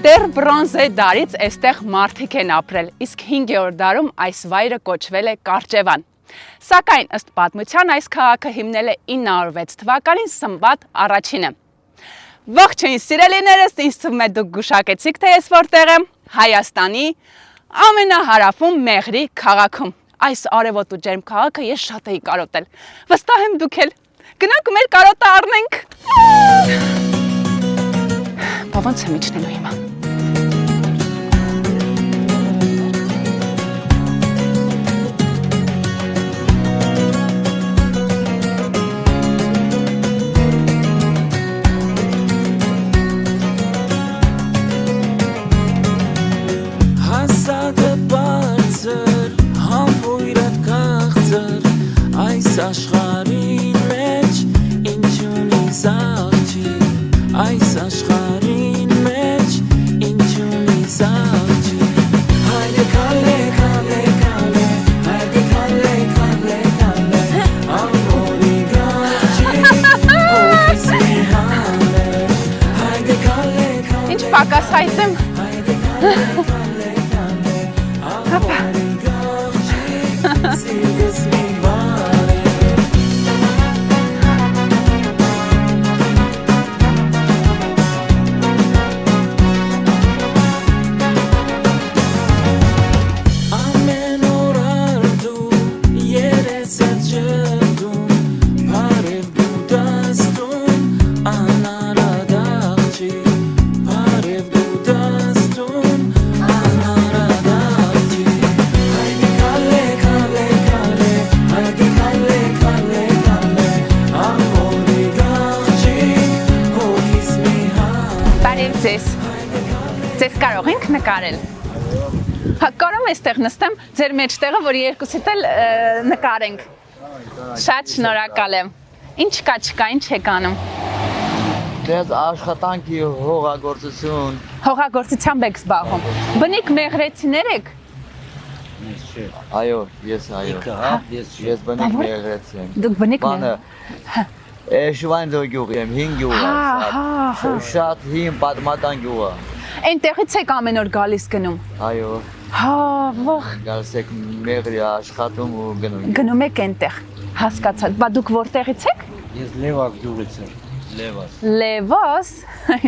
Դեռ բրոնզե դարից այստեղ մարդիկ են ապրել, իսկ 5-րդ դարում այս վայրը կոչվել է Կարճևան։ Սակայն ըստ պատմության այս քաղաքը հիմնել է 906 թվականին Սմբատ առաջինը։ Ողջույն սիրելիներս, ինձ թվում է դուք գուշակեցիք, թե ես որտեղ եմ, Հայաստանի ամենահարավում Մեղրի քաղաքում։ Այս արևոտ ու ջերմ քաղաքը ես շատ էի կարոտել։ Վստահ եմ դուք էլ։ Գնանք մեր կարոտը առնենք։ Բա ոնց եմ իջնելու հիմա։ Աշխարհին մեջ ինչ ունի զարչի այս աշխարհին մեջ ինչ ունի զարչի հայրը քալե քալե քալե հայրը քալե քալե քալե ամորի գաչի հոգիս մի հալե հայրը քալե քալե Ինչ պակաս հայցեմ հայրը քալե քալե քալե ամորի գաչի սիրտս մի Ձեզ կարող ենք նկարել։ Հա, կարող եմ այստեղ նստեմ ձեր մեջտեղը, որ երկուսիդ էլ նկարենք։ Շատ շնորհակալ եմ։ Ինչ կա, չկա, ինչ եք անում։ Դες աշխատանքի հողագործություն։ Հողագործությամբ եք զբաղվում։ Բնիկ մեղրեցիներ եք։ Այո, ես այո։ Ես բնիկ մեղրեցի եմ։ Դուք բնիկ Շվայնձո գյուղի եմ, 5 գյուղ է, շատ հին պատմական գյուղ է։ Այնտեղից եք ամեն օր գալիս գնում։ Այո։ Հա, ող։ Գալիս եք Մեղրի աշխատում ու գնում։ Գնում եք այնտեղ, հասկացա։ Բա դուք որտեղից եք։ Ես Լևաս գյուղից եմ։ Լևաս։ Լևաս,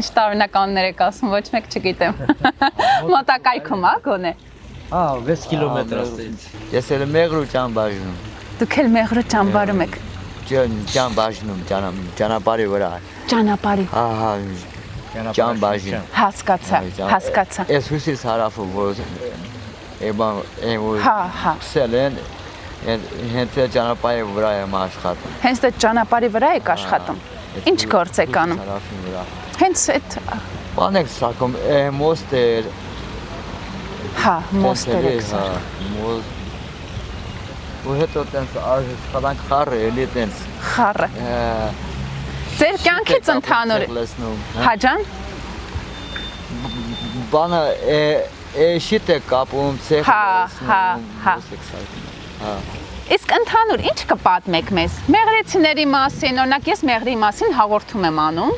ինչ տարբերականներ եք ասում, ոչ մեկ չգիտեմ։ Մոտակայքում ա գոնե։ Հա, 6 կիլոմետր աստից։ Ես էլ Մեղրու ճամբարում։ Դուք էլ Մեղրու ճամբարում եք։ Ճամբարում, ճանապարհի վրա։ Ճանապարհի։ Ահա, ճամբարում։ Հասկացա, հասկացա։ Ես հյուսիս հարավը որ Հա։ Սելեն հենց այդ ճանապարհի վրա եմ աշխատում։ Հենց այդ ճանապարհի վրա եք աշխատում։ Ինչ գործ եք անում։ Հենց այդ Բան եք սակում, մոստեր։ Հա, մոստեր եք սարքում։ Ու հետո տենց աշխատանք խառը էլի տենց։ Խառը։ Ձեր կյանքից ընդհանուր Հա ջան։ Բանը շիտ է կապում, ցեխ Հա։ Իսկ ընդհանուր ինչ կպատմեք մեզ։ Մեղրեցիների մասին, օրինակ ես Մեղրի մասին հաղորդում եմ անում,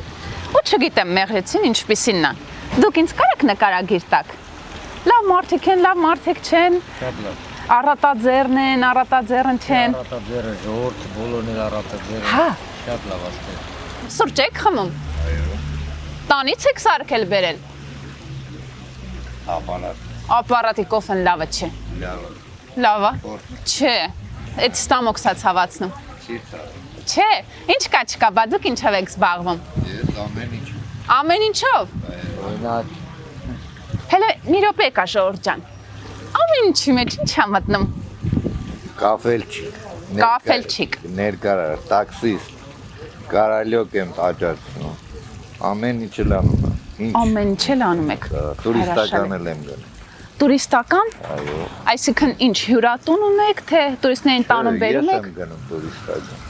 ու չգիտեմ Մեղրեցին ինչպիսին է։ Դուք ինձ կարեք նկարագիր տաք։ Լավ մարդիկ են, լավ մարդիկ չեն։ Շատ լավ։ Առատաձեռն են, առատաձեռն չեն։ Առատաձեռը ժողովուրդ բոլորն էլ առատաձեռ են։ Հա։ Շատ լավ աստեղ։ Սուրճ եք խմում։ Այո։ Տանից եք սարքել բերել։ Ապարատ։ Ապարատի կոֆեն լավը չէ։ Լավ։ Լավ է։ Չէ։ Այդ ստամոքսա ցավացնում։ Չի ցավ։ Չէ, ինչ կա չկա, բա դուք ինչով եք զբաղվում։ Ես ամեն ինչ։ Ամեն ինչով։ Օրինակ Հələ մի րոպե կա Ժողովուրդ ջան։ Ամեն ինչի մեջ ինչ ա մտնում։ Կաֆելչիկ։ Կաֆելչիկ։ Ներկարար, տաքսիստ, կարալյոկ եմ աճացնում։ Ամեն ինչ էլ անում եմ։ Ինչ։ Ամեն ինչ էլ անում եք։ Տուրիստական էլ եմ գնում։ Տուրիստական։ Այո։ Այսինքն ինչ հյուրատուն ունեք, թե տուրիստներին տանում բերում եք։ Ես եմ գնում տուրիստական։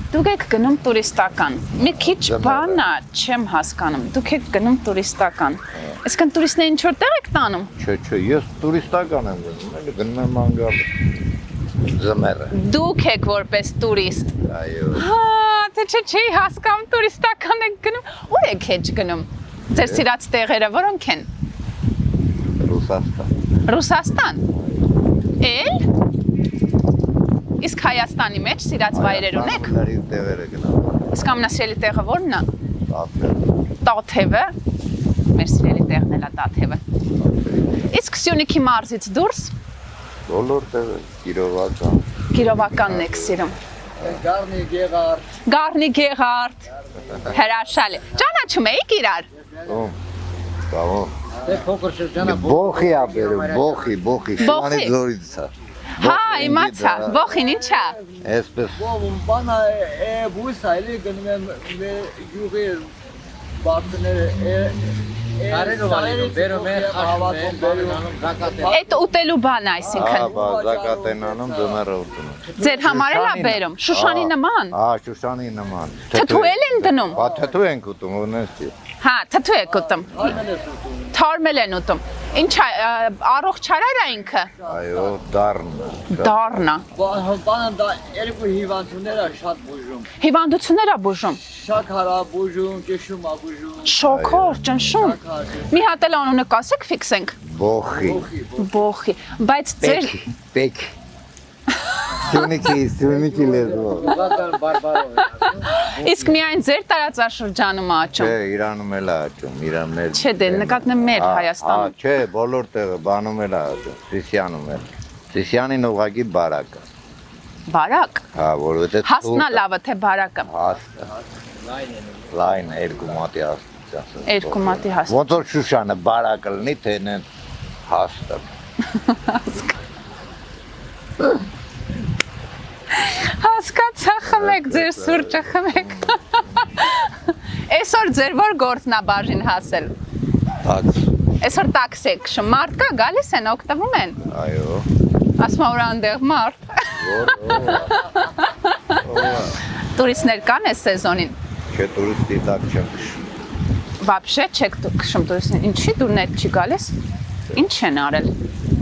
Դուք եք գնում տուրիստական։ Մի քիչ բան է, չեմ հասկանում։ Դուք եք գնում տուրիստական։ Այսինքն տուրիստներին ինչ որտեղ եք տանում։ Չէ, ես տուրիստական եմ գնում, էլի գնում եմ անգամ ձմեռը։ Դուք եք որպես տուրիստ։ Այո։ Հա, թե չի հասկանում տուրիստական եք գնում։ Ուր եք հեչ գնում։ Ձեր սիրած տեղերը որոնք են։ Ռուսաստան։ Ռուսաստան։ Էլ։ Իսկ Հայաստանի մեջ սիրած վայրեր ունեք։ Լարի տեղերը գնալ։ Իսկ ամենասիրելի տեղը ո՞րն է։ Տաթև։ Տաթևը։ Մեր սիրելի տեղն է Տաթևը։ Իսկ Սյունիքի մարզից դուրս Բոլոր տեղը Կիրովական։ Կիրովականն եք սիրում։ Գառնի Գեղարդ։ Գառնի Գեղարդ։ Հրաշալի։ Ճանաչում եք իրար։ Ում։ Կավոն։ Դե փոքր շրջանը Բոխի ա բերում, բոխի, շանի զորից է։ Հա, իմացա։ Բոխին ինչ է։ Այսպես ում բանա բույսա էլի գնում եմ յուղի բարձները Արենովալին բերում են խաշում բերում զակատեն։ Այդ ուտելու բան այսինքն։ զակատենանում ձմեռը ուտում։ Ձեր համար էլ է բերում, Շուշանի նման։ Հա, Շուշանի նման։ Թթու էլ են դնում։ Բա թթու ենք ուտում, ունեցի։ Հա, թթու եք ուտում։ Թարմել են ուտում։ Ինչ է, առողջ չարար է ինքը։ Այո, դառն։ Դառնա։ Բանը դա երկու հիվանդություններ է շատ բուժում։ Հիվանդություններ է բուժում։ Շաքարա բուժում, ճշում է բուժում։ Շոքոր, ճնշում։ Մի հատ էլ անունը կասեք ֆիքսենք։ Բոխի։ Բոխի, բայց ձեր Պեք։ Սյունիքի լեզվով։ Ուղղակի բարբարով է։ իսկ միայն ձեր տարածաշրջանում է աճում։ Չէ, Իրանում էլ է աճում, Իրաններ։ Չէ, դե նկատն մեր Հայաստանում։ Չէ, բոլոր տեղը բանում էլ է աճում, Սիսիանում էլ։ Սիսյանին ուղղակի բարակ է։ Բարակ։ Հա, որովհետեւ Հաստնա լավը թե բարակը։ Հաստ։ Լայն երկու մատի հաստ։ Երկու մատի հաստ։ Ոնց որ Շուշանը բարակը լինի, թե նեն հաստը։ Հասկացա, խմեք ձեր սուրճը, խմեք։ Այսօր ձեր որ գործն է բաժին հասել։ Տաքս։ Այսօր տաքսի եք քշում, մարդ կա գալիս են, օգտվում են։ Այո։ Ասում ա որ այնտեղ մարդ։ Տուրիստներ կան այս սեզոնին։ Չէ, տուրիստի տակ չեմ քշում։ Вообще չեք քշում տուրիստներ։ Ինչի դուրներ չի գալիս։ Ինչ են արել։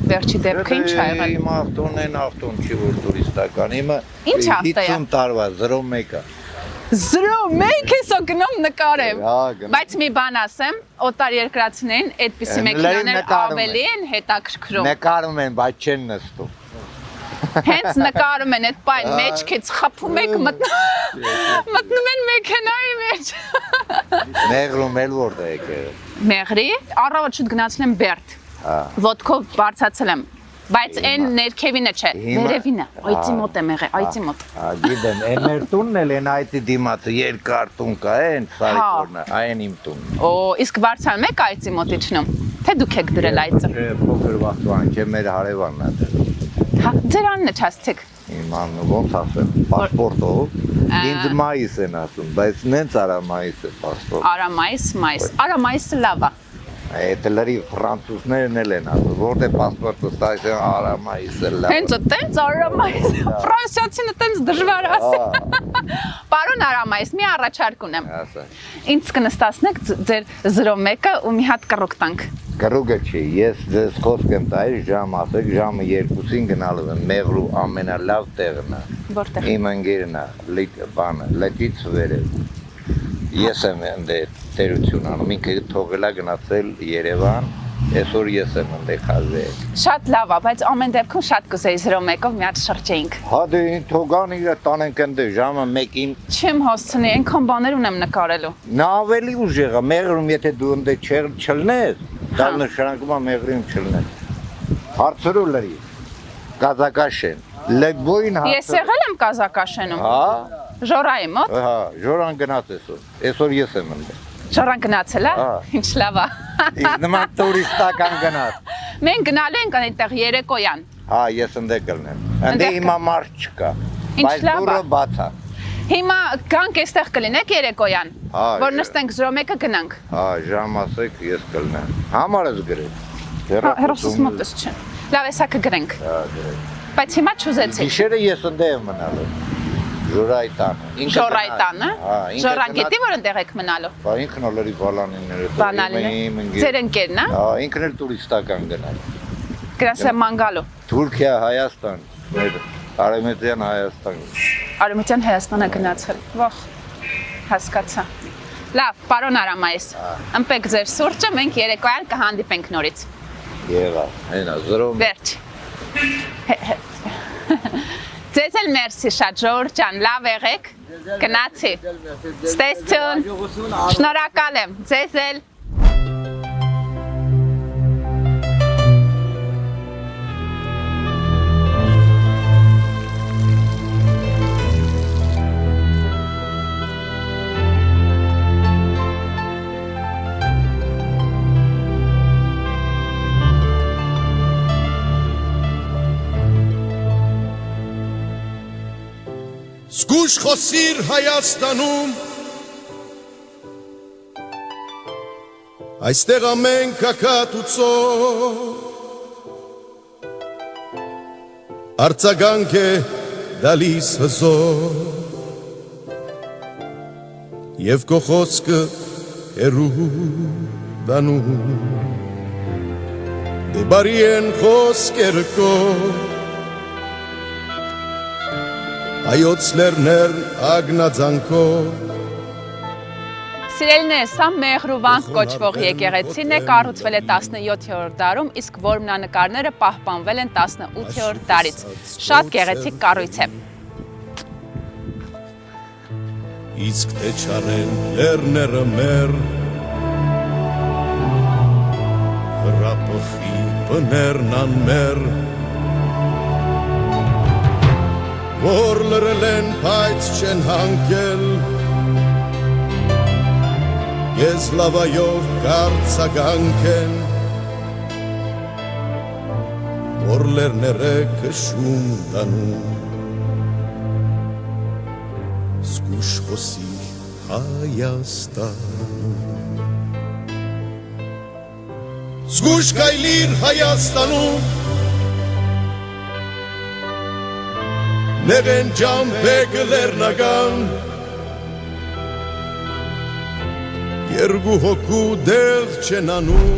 Վերջի դեպքը ինչ ա եղել։ Իմ ավտոն չի որ տուրիստական, իմը Ինչ ավտո է։ 50 տարվա 01-ը։ 01 էսո գնում նկարեմ։ Հա, գնում։ Բայց մի բան ասեմ, օտար երկրացիներին այդպիսի մեքենաներ ավելի են հետաքրքրում։ Նկարում են, բայց չեն նստում։ Հենց նկարում են այդ պայն մեջքից խփում եք մտնում են մեքենայի մեջ։ Մեղրում էլ որտեղ եք եղել։ Մեղրի առավոտ շուտ գնացել եմ Բերդ։ Հա։ Ոտքով բարձացել եմ, բայց այն ներքևինը չէ, Հիմա- վերևինը, այծի մոտ եմ եղել, այծի մոտ։ Հա, գիտեմ, այն մեր տունն էլ են այդի դիմացը երկար տուն կա, այն սարիկորնը, այն իմ տունն։ Օ, իսկ բարձրանում եք այծի մոտ իջնում։ Թե դուք եք դրել այծը։ Չէ, փոքր վախտվան, չէ, մեր հարևանն է դեռ։ Հա, ձեր անունը չասցեք։ Իմ անունը ոնց ասեմ, պասպորտով։ Ինձ մայիս են ասում, բայց նենց արա մայիս է պասպորտ։ Արա մայիս, Արա մայիսը լավ է։ Այդ լրի ֆրանցուզներն էլ են ասում, որտե պասպորտը ստացել արա մայիսը լավ։ Հենց այդտենց Արա մայիս։ Ֆրանսիացին այդտենց դժվար ասել։ Պարոն Արա մայիս, մի առաջարկ ունեմ։ Ասա։ Ինձ կնստացնեք ձեր 01-ը ու մի հատ կռուկ տանք։ Կրուգը չի, ես ձեզ խոսք եմ տայր ժամ ասեք, ժամը 2-ին գնալու եմ, մեղրու ամենալավ տեղն է։ Որտեղ։ Իմ ընկերն է, լճից վերև։ Ես եմ ընդեղ տերություն անում, ինքը թողել է գնացել Երևան, այսօր ես եմ ընդեղ խազել։ Շատ լավ է, բայց ամեն դեպքում շատ կուզեի 01-ով մի հատ շրջեինք։ Հա դե թողան իրը տանենք ընդեղ ժամը 1-ին, Չեմ հասցնի, այնքան բաներ ունեմ նկարելու։ նա ավելի ուժեղ է, մեղրում եթե դու ընդեղ չլնես, դա նշանակում է մեղրում չլնես։ Հարցրու լրի, կազակաշեն, լեբոյին Ես եղել եմ Կազակաշենում, Հա, Ժորայի մոտ։ հա, ժորան գնաց այսօր ես եմ ընդեղ։ Ժորան գնացել է։ Հա։ Ինչ լավ է։ Իսկ նման տուրիստական գնաց։ Մենք գնալու ենք այնտեղ երեկոյան։ Հա, ես ընդեղ կլնեմ։ Ընդեղ հիմա մարդ չկա։ Ինչ Բայց լավ է։ դուրը բաց է։ Հիմա գանք այստեղ կլինեք երեկոյան, Հա, որ նստենք 01-ը գնանք։ Հա, ժամ ասեք, ես կլնեմ։ Համարս գրեք։ Հերոսս մոտս չէ։ Լավ, էսա կգրենք։ Հա, գրեք։ Բայց հիմա չուզեցի։ Գիշերը ես ընդեղ եմ մնալու։ Ժորայի տանը։ Ժորայի տանը։ Հա, ինքը Ժորան գնաց- գիտի որ այնտեղ եք մնալու։ Բա ինքն ոլորի բալանիները։ Բանալին։ Ձեր ընկերն է։ Հա, ինքն էլ տուրիստական գնալ։ Գրասեմ մանգալու։ Թուրքիա, Հայաստան, մեր Արևմտյան Հայաստան։ Արևմտյան Հայաստանը գնացել։ Վախ։ Հասկացա։ Լավ, պարոն Արամայիս, ըմպեք ձեր սուրճը, մենք երեկոյան կհանդիպենք նորից։ Եղավ, հենա, զրոմ։ Վերջ։ Ձեզ էլ մերսի շատ, ժողովուրդ ջան, լավ եղեք, գնացի։ Ստեսություն, շնորհակալ եմ, ձեզ էլ։ Զգուշ խոսիր Հայաստանում, այստեղ ամեն կակատուցով, արձագանք է դալիս հզով, և քո խոսքը հեռու դանում, դե բարի են խոսքերը քո, Հայոց լեռներն ագնաձանքով Սիրելիներ, սա Մեհրուվանք կոչվող եկեղեցին է, կառուցվել է 17-րդ դարում, իսկ որմնանկարները պահպանվել են 18-րդ դարից։ Շատ գեղեցիկ կառույց է։ Իսկ թե չարեն լեռները մեր, հրապխի բներն անմեր, որ լրել են պայծ չեն հանգել, ես լավայով կարծագանք են, որ լերները կշում դանում, զգուշ խոսի Հայաստանում, զգուշ կայլիր Հայաստանում, Նեղեն ջամբեկը լեռնական, երկու հոգու դեղ չեն անում,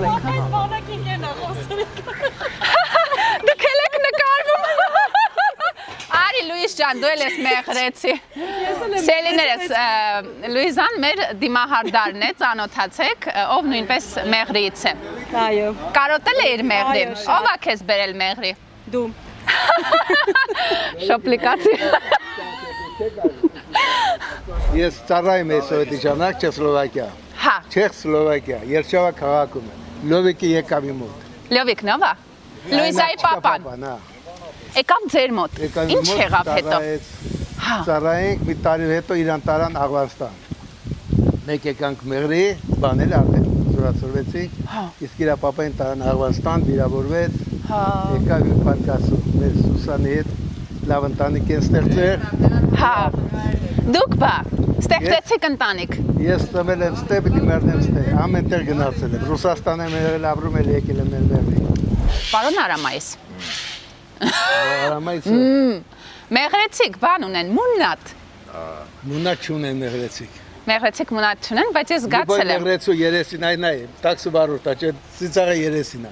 Դուք էլ եք նկարվում։ Արի Լուիս ջան, դու էլ ես մեղրեցի։ Սելիներս, Լուիզան մեր դիմահարդարն է, ծանոթացեք, ով նույնպես մեղրիից է։ Այո, Կարոտել է իր մեղրին։ Այո, շատ։ Ով է քեզ բերել մեղրի։ դու Շոպլիկացի։ Ես ծառայում եմ Սովետիջանակ Չեխոսլովակիա, Հա, Չեխոսլովակիա, Երշավա քաղաքում եմ, Լովիկի եկավ իմ մոտ։ Լյովիկնովա։ Լուիզայի պապան։ Եկավ ձեր մոտ։ Ինչ եղավ հետո։ Հա, Ծառայենք մի տարի հետո իրան տարան Աղվանստան։ Մեկ եկանք մեղրի, բանել արդեն զորացրվեցինք, իսկ իրա պապային տարան Աղվանստան, վիրավորվեց, հա, եկավ իմ պարկասում, մեր Սուսանի հետ, լավ ընտանիք են ստեղծեր, հա։ Դուք բա, ստեղծեցիք ընտանիք։ ես տվել եմ ստե, պիտի մերնեմ ստե, ամեն տեղ գնացել եմ, Ռուսաստան եմ եղել, ապրում էլ եկել եմ մեր մեղրի։ Պարոն Արամայիս։ Արամայցը, Մեղրեցիք, բան ունեն, մուննատ։ մունատ չունեն մեղրեցիք։ Մեղրեցիք մունատ չունեն, բայց ես Любой զգացել եմ։ մեղրեցու երեսին այն այ, տաքսը վարորդ, աչե ծիծաղը երեսին է։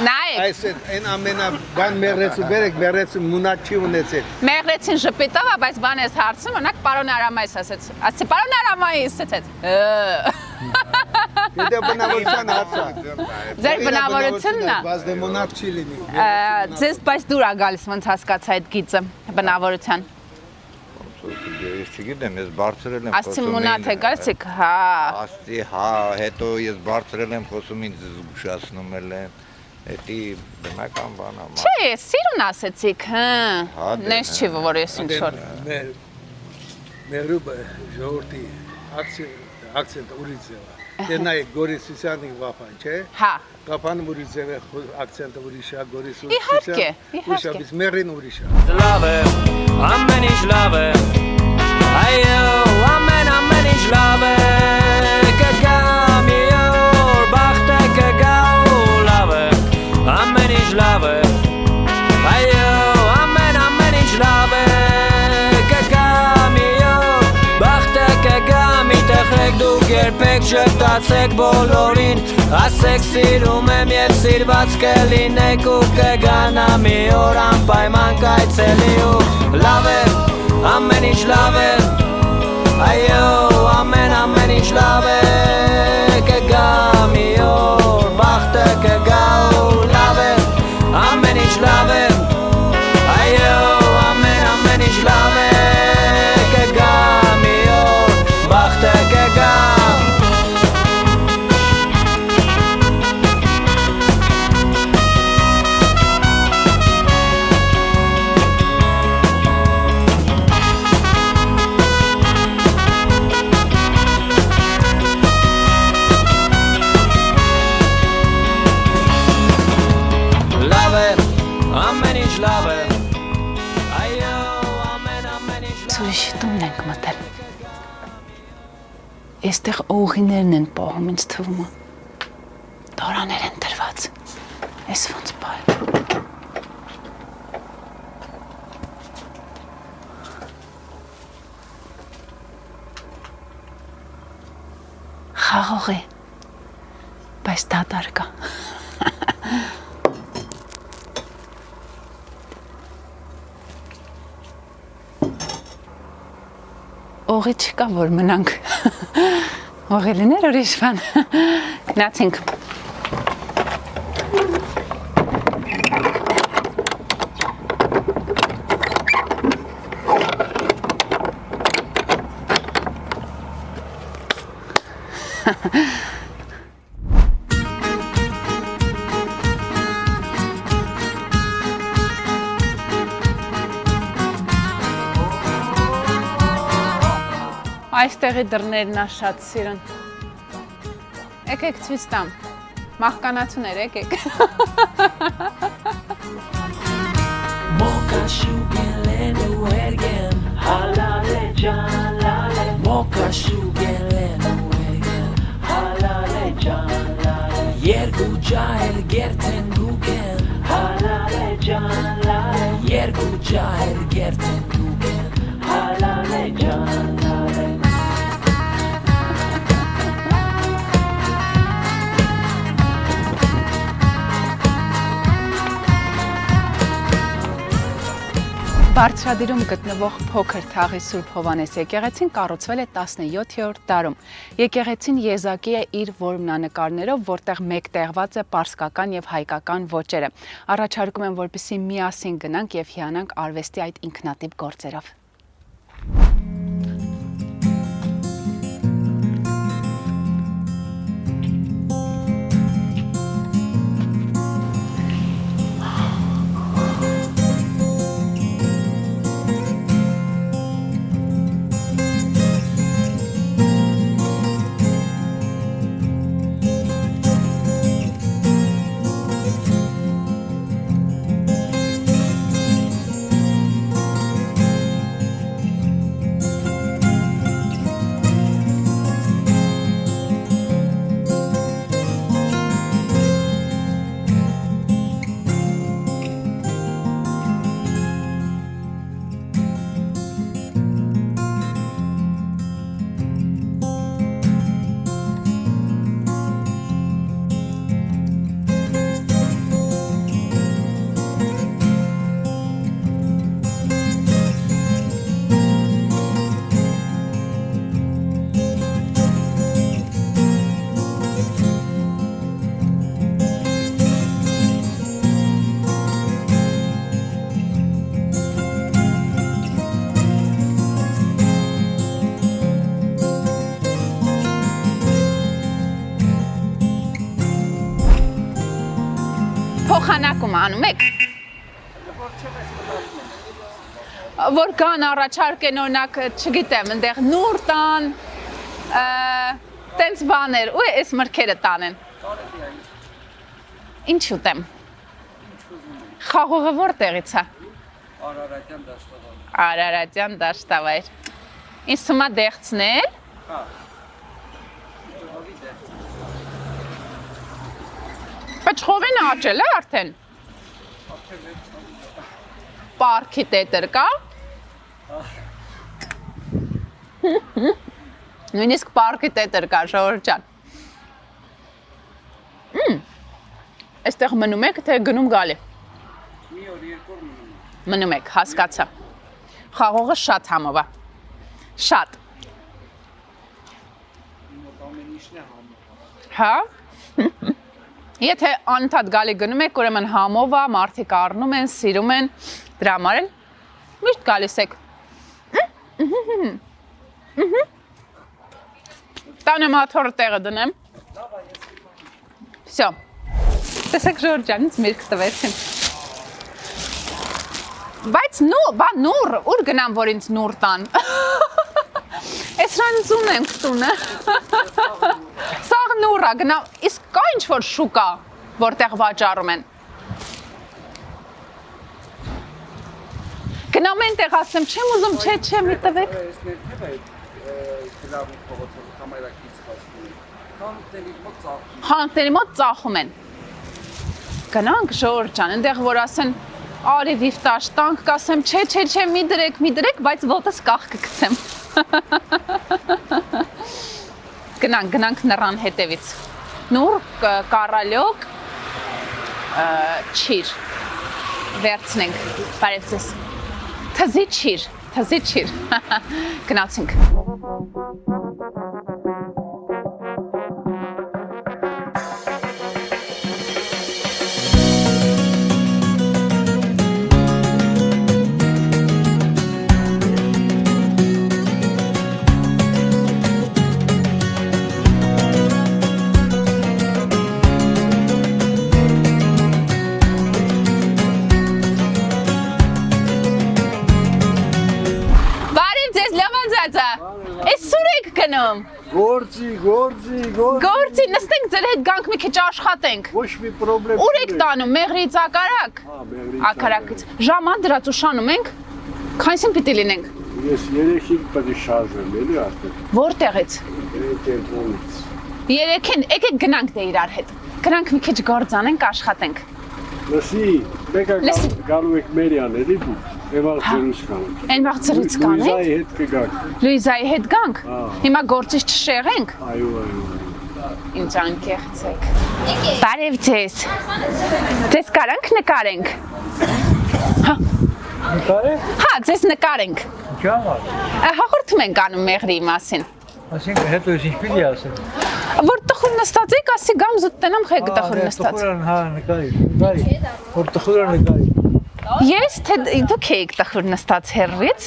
Նայեք, Այս այն ամենա բան մեղրեցու բերեք, մեղրեցու մունատ չի ունեցել։ մեղրեցին ժպիտով, բայց բան ես հարցնում, օրինակ պարոն Արամայիս ասեց։ Ասեցի պարոն Արամայիս, ասեց։ Դե բնավորության հարցը։ Ձեր բնավորությունն է։ Բայց դե մունատ չի լինի։ Ձեզ բայց դուր է գալիս ոնց հասկացա այդ գիծը բնավորության։ Ես չգիտեմ, ես բարձրել եմ Ասցի մունատ է գալսիք, հա։ Աստի, հա, հետո ես բարձրել եմ խոսում ինձ զգուշացնում էլ են, հետի բնական բան է։ Չէ, սիրուն ասեցիք, հա։ Հա, դե, Նես չի, որ ես ինչ որ։ Մեղրու ժողովրդի ակցենտը ուրիշ է։ Դե նայեք Գորիս Սիսյանի վապան, չէ։ Հա։ Կապան ուրիշ է, ակցենտը ուրիշ է, Գորիս Իհարկե, ուրիշ է, բայց մեղրին ուրիշ է։ Լավ է, ամեն ինչ լավ է, այո, ամեն ինչ լավ է, կգա մի օր, բախտը կգա ու լավ է, ամեն ինչ լավ է, այո, ամեն ինչ լավ է, կգա մի օր, բախտը կգա մի տխրեք դուք երբեք շպտացեք բոլորին, ասեք սիրում եմ և սիրված կլինեք ու կգանա մի օր անպայման կայցելի ու լավ է, ամեն ինչ լավ է, այո, ամեն ինչ լավ է այո ամեն ինչ Ուրիշի տունն ենք մտել։ Այստեղ օղիներն են պահում ինձ թվում է։ Դորաներ են դրված։ Էս ոնց բայ։ Խաղող է, բայց դատար կա։ Օղի չկա, որ մնանք։ Օղի լիներ ուրիշ բան։ Գնացինք։ Այստեղի դռներն ա շատ սիրուն։ Եկեք ցույց տամ։ Մահկանացուներ եկեք։ Mocha shugelenu ergen halale jalale Mocha shugelenu ergen halale jalale Yergu jahil gerten gugen halale jalale Yergu jahil gerten gugen halale jalale Բարձրադիրում գտնվող փոքր թաղի Սուրբ Հովանես եկեղեցին կառուցվել է 17-րդ դարում։ Եկեղեցին եզակի է իր որմնանկարներով, որտեղ մեկտեղված է պարսկական եւ հայկական ոճերը։ Առաջարկում եմ, որպեսզի միասին գնանք եւ հիանանք արվեստի այդ ինքնատիպ գործերով։ Փոխանակում անում եք։ Որ կան առաջարկեն օրինակ, չգիտեմ, այնտեղ նուր տան, տենց բաներ, ու էս մրգերը տանեն։ Ինչ ուտեմ։ Խաղողը որտեղից է։ Արարատյան դաշտավայր։ Ինձ թվում է դեղցնել։ Բայց խովին աճել է արդեն։ Պարքի տետր կա։ Նույնիսկ պարքի տետր կա, Ժողովուրդ ջան։ Այստեղ մնում եք, թե գնում գալի։ Մի օր երկու օր մնում եք, հասկացա։ Խաղողը շատ համով է։ Շատ։ Հա։ Եթե անընդհատ գալի գնում եք, ուրեմն համով է, մարդիկ առնում են, սիրում են, դրա համար էլ միշտ գալիս եք։ Տանը մաթորը տեղը դնեմ։ Всё։ Տեսեք Ժորժ ջան, ինձ միրգ տվեցին։ Բայց նուր, ուր գնամ, որ ինձ նուր տան։ Այս ռանձուն ենք տունը։ Սաղ նուրա գնամ, իսկ կա ինչ-որ շուկա, որտեղ վաճառում են։ Գնամ այնտեղ ասեմ, չեմ ուզում, չէ, մի տվեք։ Խանութների մոտ ծախում են։ Գնանք Ժորժ ջան, այնտեղ որ ասեն արի վիֆտաշ տանք, կասեմ չէ, մի դրեք, բայց ոտս կախ կգցեմ։ Գնանք նրան հետևից։ Նուր կարալյոկ չիր վերցնենք, բարև ձեզ։ Թզի չիր, գնացինք։ Գործի, նստենք ձեր հետ գանք մի քիչ աշխատենք։ Ոչ մի պրոբլեմ Ուր եք տանում, Մեղրիից ակարակ։ Ակարակից։ Ժամա դրած ուշանում ենք։ Քանիսին պիտի լինենք։ Ես 3-ին պետք է շարժեմ, էլի արդեն։ Որտեղից։ Երեքին, եկեք գնանք դե իրար հետ։ Գնանք մի քիչ գործ անենք, աշխատենք։ Լսի, մեկը գալու եք Մերյան, էլի դու։ Էվաղ ծրույց կանենք։ Այնվաղ ծրույց կանենք։ Լուիզայի հետ կգանք։ Լուիզայի հետ գանք։ Հիմա գործից չշեղենք։ Այո։ Ինչ անկեղծեք։ Բարև ձեզ։ Ձեզ կարանք նկարենք։ Նկարեք։ Հա, ձեզ նկարենք։ Ջամա։ Հաղորդում ենք անում Մեղրիի մասին։ Այսինքն հետո ինչ պիտի ասեմ։ Որ տխուր նստած եք, ասի գամ զուտ տնամ խեք տխուր նստած։ Տխուրան հա նկարի։ Որ տխուրան նկարի։ Ես թե դուք եք տխուր նստած հերվից,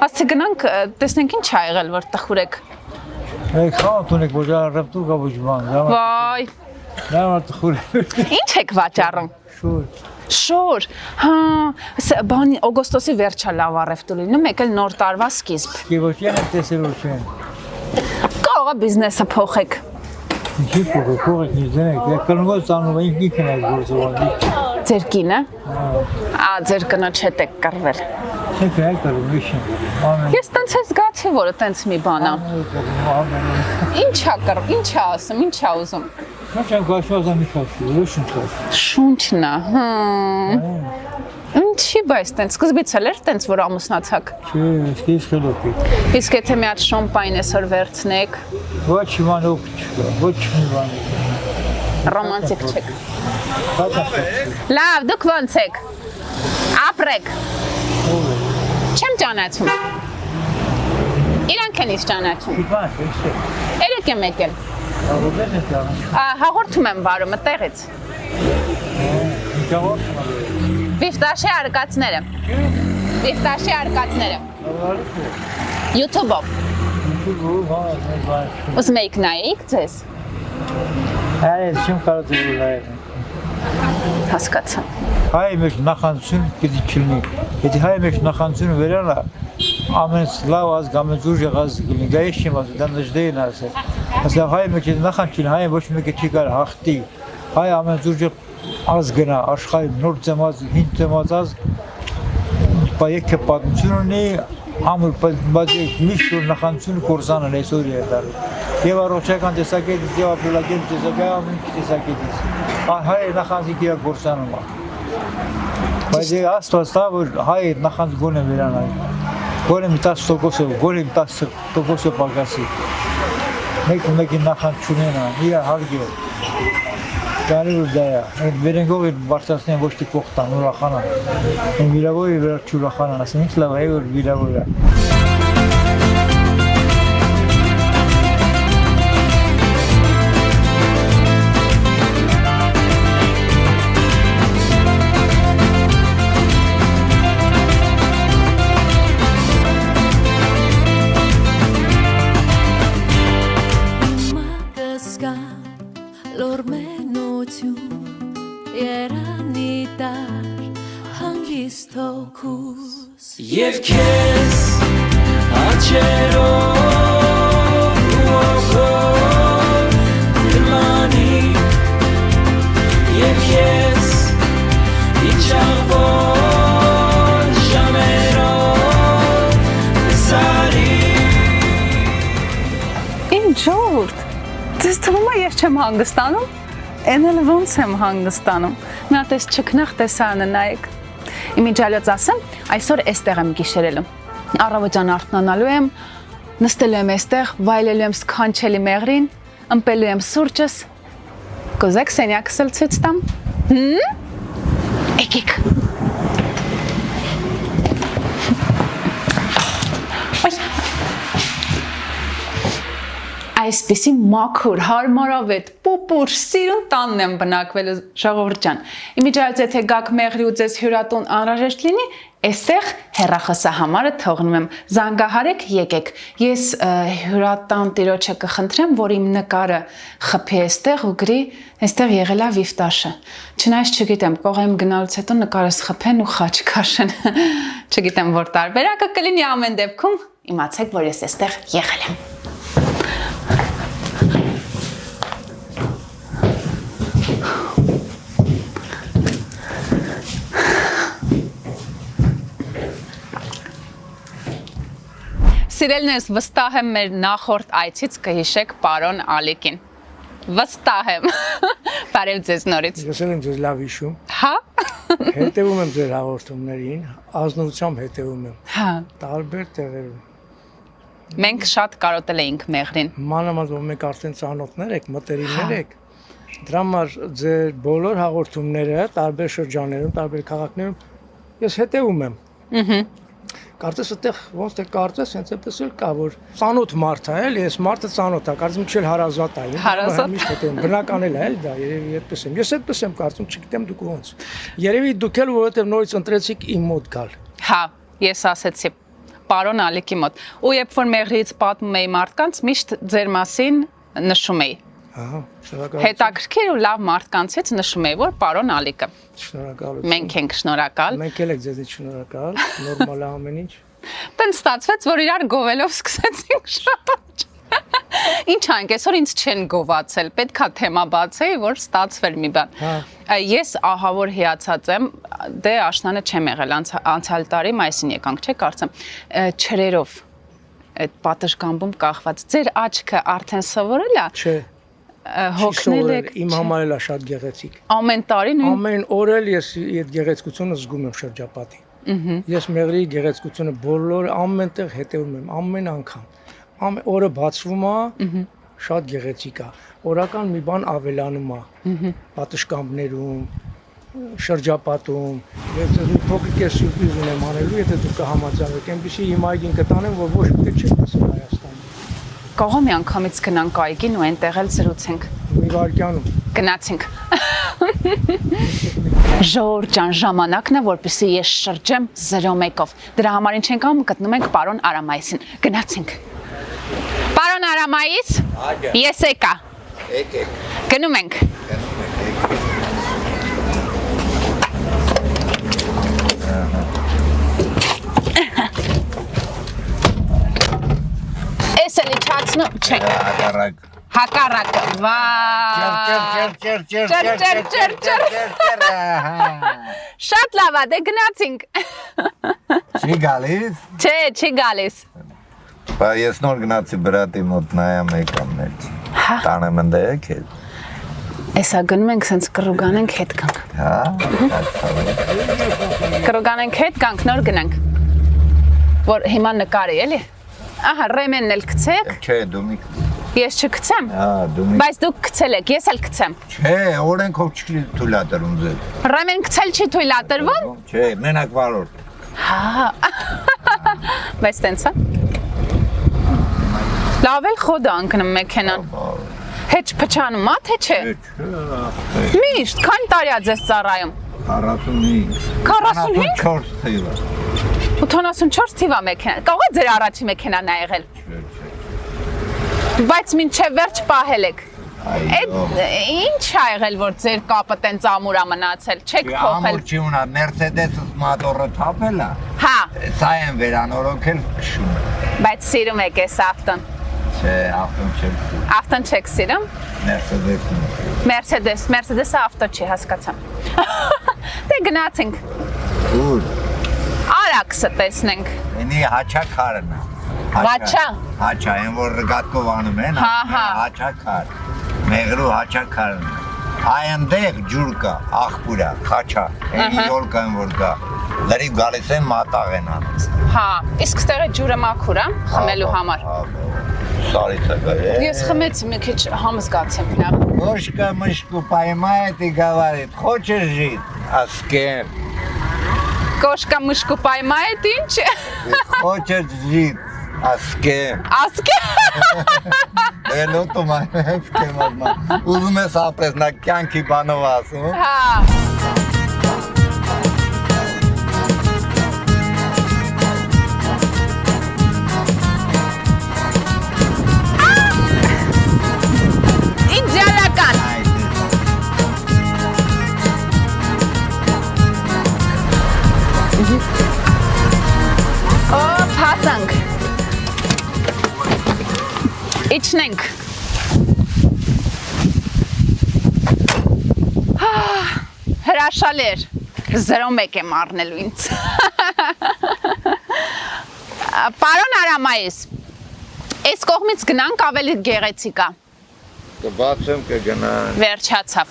ասի գնանք տեսնենք ինչ ա եղել որ տխուր եք։ Այ խանութ ունեք որ առավտու գա ոչ բան։ Վայ։ Լավ տխուր։ Ինչ եք վաճառում։ Շուր։ Շուր։ Հա, բանի օգոստոսի վերջա լավ առևտու լինում, մեկ էլ նոր տարվա սկիզբ։ Եվ ոչ են տեսել չեն։ Կարող է բիզնեսը փոխեք։ Ինչի՞ փոխեք նիզենք։ Եկնոց անում ինքն է գործողանի։ Ձեր կինը։ Ձեր կնոջ հետ եք կռվել։ Չեք կռվել միշտ։ Ես տենց է զգացի, որ տենց մի բան է։ Ինչա կռ, ինչա ասում, ինչա ուզում։ Ոչ են գաշվածա մի քաշի, ոչ ինչ։ Շունչն է, Ինչի բայց տենց, սկզբից էլ էր տենց, որ ամուսնացաք։ Չէ, ես խելոք է։ Իսկ եթե մի հատ շոմպայն այսօր վերցնեք։ Ոչ մի բան չկա, ոչ մի բան։ Ռոմանտիկ չեք։ Լավ, դուք ոնց եք։ Ապրեք։ Չեմ ճանաչում։ Իրանք են իս ճանաչում։ Երեք եմ եկել։ Հաղորդում եմ վարում տեղից։ Վիֆտաշի արկածները։ YouTube-ով։ Ուզում եք նայեք ձեզ։ Այո, չեմ կարող դուրս Հասկացա։ հայ մեջ նախանցություն պիտի չլինի։ Եթե հայ մեջ նախանցությունը վերանա, ամենից լավ ազգ, ամենից ուժեղ ազգ լինի։ Դա ես չեմ ասում, դա նժդեին ասել։ Ասա հայ մեջ եթե նախանցին, հայ ոչ մեկը չի կարող հաղթի։ Հայ ամենից ուժեղ ազգն է, աշխարհի նոր ծնված, հին ծնված ազգ։ Բայց պատմություն ունի, ամուր բայց միշտ որ նախանցությունը կորզանն այսօր է դառնում։ Եվ առողջական տեսակետից, եւ ապրելակերպ տեսակետից, ամեն տեսակետից։ Հայ նախանցիկի կորզանում է։ Բայց աստված տա որ հայ նախանց գոնե վերանայի։ Գոնե 10%-ով, գոնե 10%-ով պակասի։ Մեկի նախանց չունենա, իր հարգը։ Կարի որ դա է, վերենգով էր բարձրացնեն ոչ թե կողտան, ուրախանան։ Են վիրավոր է վերջ ուրախանան, ասեն ինձ լավ է որ վիրավոր է։ Եվ քեզ աչերով ու ոխով դրմանի Եվ ես իջաղվոր ժամերով Դες թվում է ես չեմ հանգստանում։ Էն էլ ոնց եմ հանգստանում։ Մի հատ էս չքնախ տեսարանը նայեք։ Իմիջալոց ասեմ, այսօր էստեղ եմ գիշերելու։ Առավոտյան արթնանալու եմ, նստելու եմ էստեղ, վայելելու եմ սքանչելի մեղրին, ըմպելու եմ սուրճս։ Կուզեք սենյակս էլ ցույց տամ։ Եկեք։ Այսպիսի մաքուր, հարմարավետ, պուպուր, սիրուն տանն եմ բնակվել ժողովուրդ ջան։ Իմիջիայից եթե գաք մեղրի ու ձեզ հյուրատուն անհրաժեշտ լինի, այստեղ հեռախոսահամարը թողնում եմ։ Զանգահարեք, եկեք։ Ես հյուրատան տիրոջը կխնդրեմ, որ իմ նկարը խփի այստեղ ու գրի, այստեղ եղել է վիֆտաշը։ Չնայած չգիտեմ, կողեմ գնալուց հետո նկարս խփեն ու խաչ քաշեն։ Չգիտեմ, որ տարբերակը կլինի ամեն դեպքում, իմացեք, որ ես այստեղ եղել եմ։ Սիրելիներս, վստահ եմ մեր նախորդ այցից կհիշեք պարոն Ալիկին։ Վստահ եմ։ Բարև ձեզ նորից։ Ես եմ ձեզ լավ հիշում։ Հա։ Հետևում եմ ձեր հաղորդումներին, ազնվությամբ հետևում եմ։ Հա։ Տարբեր տեղերում։ Մենք շատ կարոտել էինք մեղրին։ Մանավանդ որ մենք արդեն ծանոթներ եք, մտերիմներ եք։ Դրա համար ձեր բոլոր հաղորդումները տարբեր շրջաններում, տարբեր քաղաքներում ես հետևում եմ։ Ըհը։ Կարծես այդտեղ ոնց թե կարծես հենց այդպես էլ կա որ ծանոթ մարդ է էլի, այս մարդը ծանոթ է, կարծում եմ չէ հարազատ է։ Հարազատ։ Միշտ հետևում, բնական էլ է էլ դա, երևի այդպես եմ։ Ես այդպես եմ կարծում, չգիտեմ դուք ոնց։ Երևի դուք էլ որովհետև նորից ընտրեցիք իմ մոտ գալ։ Հա, ես ասեցի պարոն Ալիկի մոտ։ Ու երբ որ մեղրից պատմում էի մարդկանց, միշտ ձեր մասին նշում էի։ Ահա, շնորհակալ։ Հետաքրքիր ու լավ մարդկանցից նշում էի, որ պարոն Ալիկը։ Շնորհակալություն։ Մենք ենք շնորհակալ։ Մենք էլ եք ձեզնից շնորհակալ, նորմալ է ամեն ինչ։ Տեն ստացվեց, որ իրար գովելով սկսեցինք շարժ։ Ինչ անք, այսօր ինձ չեն գովացել, պետքա թեմա բացեի, որ ստացվեր մի բան։ Ես ահա որ հիացած եմ, դե աշնանը չեմ եղել անցյալ տարի մայիսին եկանք, չէ՞ կարծեմ, չրերով այդ պատշգամբում կախված։ Ձեր աչքը արդեն սովորել է։ Չէ։ Հոգնել եք։ Իմ համար էլ է շատ գեղեցիկ։ Ամեն տարի նույն։ Ամեն օր էլ ես այդ գեղեցկությունը զգում եմ շրջապատի։ Ես մեղրի գեղեցկությունը բոլոր ամենտեղ հետևում եմ, ամեն անգամ։ Ամեն օրը բացվում է, շատ գեղեցիկ է։ Օրական մի բան ավելանում է։ Պատշգամբներում, շրջապատում։ Ես ձեզ մի փոքրիկ սուրպրիզ ունեմ անելու, եթե դուք կհամաձայնեք, այնպեսի իմ այգին կտանեմ, որ ոչ մի տեղ չեք տեսել Հայաստանում։ Կողո մի անգամից գնանք այգին ու այնտեղ էլ զրուցենք։ Մի վայրկյանում։ Գնացինք։ Ժողովուրդ ջան, ժամանակն է, որպեսզի ես շրջեմ 01-ով։ Դրա համար ինչ ենք անում, գտնում ենք պարոն Արամայիսին։ Գնացինք։ Պարոն Արամայիս, ես եկա։ Եկեք։ Գնում ենք։ Էս էլի չացնում, չէ։ Հակառակ։ Հակառակը, Շատ լավ է, դե գնացինք։ Չի գալիս։ Չէ, չի գալիս։ Բա ես նոր գնացի բրատի մոտ նայամ եկամներ։ Տանեմ ընդ եկել։ Էսա գնում ենք, սենց կռուգանենք, հետ գանք։ Հա։ Կռուգանենք, հետ գանք, նոր գնանք։ Որ հիմա նկարի, էլի։ Ահա, ռեմենն էլ գցեք։ Չէ, դու մի Ես չգցեմ։ Հա, դու մի Բայց դուք գցել եք, ես էլ գցեմ։ Չէ, օրենքով չի թույլատրում ձեզ։ Ռեմեն գցել չի թույլատրվում։ Չէ, մենակ վարորդ։ Հա։ Բայց տենց է։ Լավ էլ խոդ անկնում մեքենան։ Հետ չփչանում, թե չէ։ Միշտ, քանի տարի է ձեզ ծառայում։ 45։ 45? 44 թիվը։ 84 թիվա մեքենա։ Կարող է ձեր առաջի մեքենան ա եղել։ Բայց մինչև վերջ պահել եք։ Այդ ինչ ա եղել, որ ձեր կապը տենց ամուր ա մնացել, չեք փոխել։ Ամուր չի ունա, Mercedes-ս մատորը թափել է։ Հա։ Սա են վերանորոգել քշում։ Բայց սիրում եք այս ավտոն։ Չէ, ավտոն չեմ սիրում։ Ավտոն չեք սիրում։ Mercedes-ն։ Mercedes-ը ավտո չի, հասկացամ։ Դե գնացինք։ Ուր։ Արաքսը տեսնենք։ Ինի հաչակարն է։ Ղաչա։ Հաչա, այն որ ռգատկով անում են, հաչաքար։ Մեղրու հաչաքարն։ Այնտեղ ջուր կա, աղբուրա, խաչա, այն յոլկան որ կա։ Լրիվ գալիս են մատաղ են անում։ Հա, իսկ ստեղը ջուրը մաքուր է խմելու համար։ Սարից է գա։ Ես խմեցի մի քիչ համ զգացեմ նա։ Ложка мышку поймает и говорит, хочешь жить? Аскем. Կոշկա մշկու պայմայդ ինչ։ Хочешь жить? Аскем. Ասկե։ Էլո տոմա, ասկեմ ասմա։ Ուզում ես ապրես, նա կյանքի բանով ասում։ Հա։ Իդեալական։ Օ, փասանք։ Իջնենք։ Հրաշալի էր։ 0-1 եմ առնելու ինձ։ Պարոն Արամայիս, այս կողմից գնանք ավելի գեղեցիկ է։ Կբացեմ կգնան։ Վերջացավ։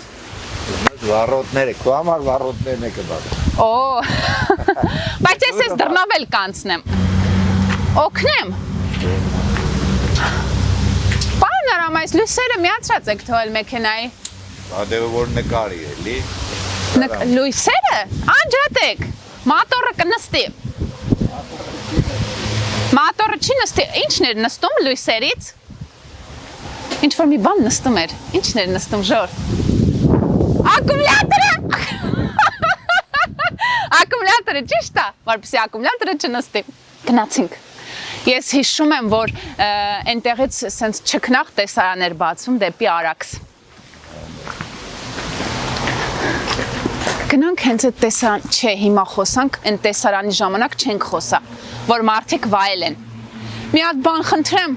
Վառոդները, քո համար վառոդներն է կբացեմ։ Օ։ Բայց ես դռնով էլ կանցնեմ։ Օգնեմ։ Պարոն Արամայիս, լույսերը միացրած եք թողել մեքենայի։ Ադեվը որ նկարի էլի։ Լույսերը, անջատեք, մատորը կնստի։ Մատորը չի նստի, ինչն էր նստում լույսերից։ Ինչ որ մի բան նստում էր, ինչն էր նստում ժոր։ Ակումուլյատորը։ Ակումուլյատորը ճիշտ է, որպեսզի ակումուլյատորը չնստի։ Գնացինք։ Ես հիշում եմ, որ այնտեղից սենց չքնաղ տեսարան էր բացում դեպի Արաքս։ Գնանք հենց այդ տեսարան, չէ, հիմա խոսանք, այն տեսարանի ժամանակ չենք խոսա, որ մարդիկ վայել են։ Մի հատ բան խնդրեմ,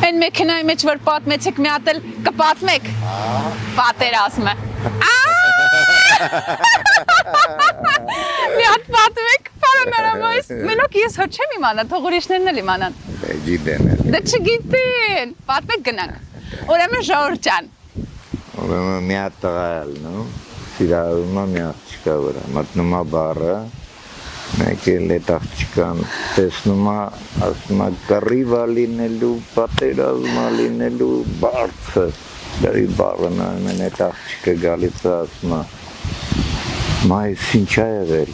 այն մեքենայի մեջ որ պատմեցիք մի հատ էլ կպատմեք։ Պատերազմը։ Մի հատ պատմեք, պարոն Արամայիս, մենակ ես հո չեմ իմանա, թող ուրիշներն էլ իմանան։ Գիտեն էլ։ Դե չգիտեն, պատմեք գնանք։ Ուրեմն ժողովուրդ ջան։ Ուրեմն մի հատ տղա էլ, նո։ Սիրահարումա մի աղջիկա վրա, մտնում է բարը, մեկ էլ էտ աղջիկան տեսնում է, ասում է կռիվա լինելու, պատերազմա լինելու բարձը, դրի բարն ամեն էտ աղջիկը գալիս է, ասում է, մայս ինչ է եղել,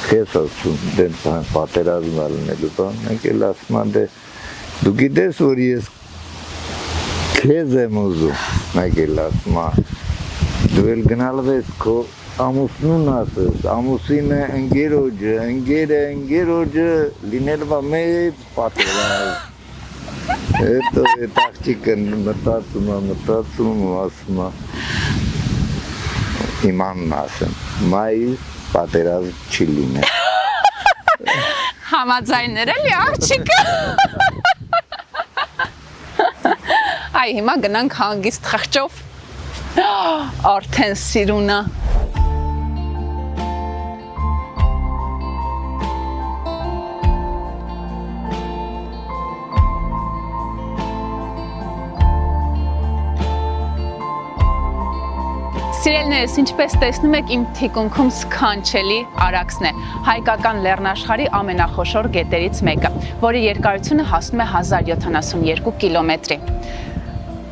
քեզ ասում, դեն պատերազմա լինելու բան, մեկ էլ ասում է, դե, դու գիտես, որ ես քեզ եմ ուզում, մեկ էլ ասում է, դու էլ գնալով ես քո ամուսնուն ասես, ամուսինը ընգերոջը, ընգերոջը լինելվա մեծ պատերազմ։ Հետո էտ աղջիկը մտածում ասում է, իմանն ասեմ, մայիս պատերազմ չի լինել։ Համաձայներ էլի աղջիկը։ Այ հիմա գնանք հանգիստ խղճով։ Արդեն սիրունա։ Սիրելիներս, ինչպես տեսնում եք, իմ թիկունքում սքանչելի Արաքսն է, հայկական լեռնաշխարհի ամենախոշոր գետերից մեկը, որի երկարությունը հասնում է 1072 կիլոմետրի։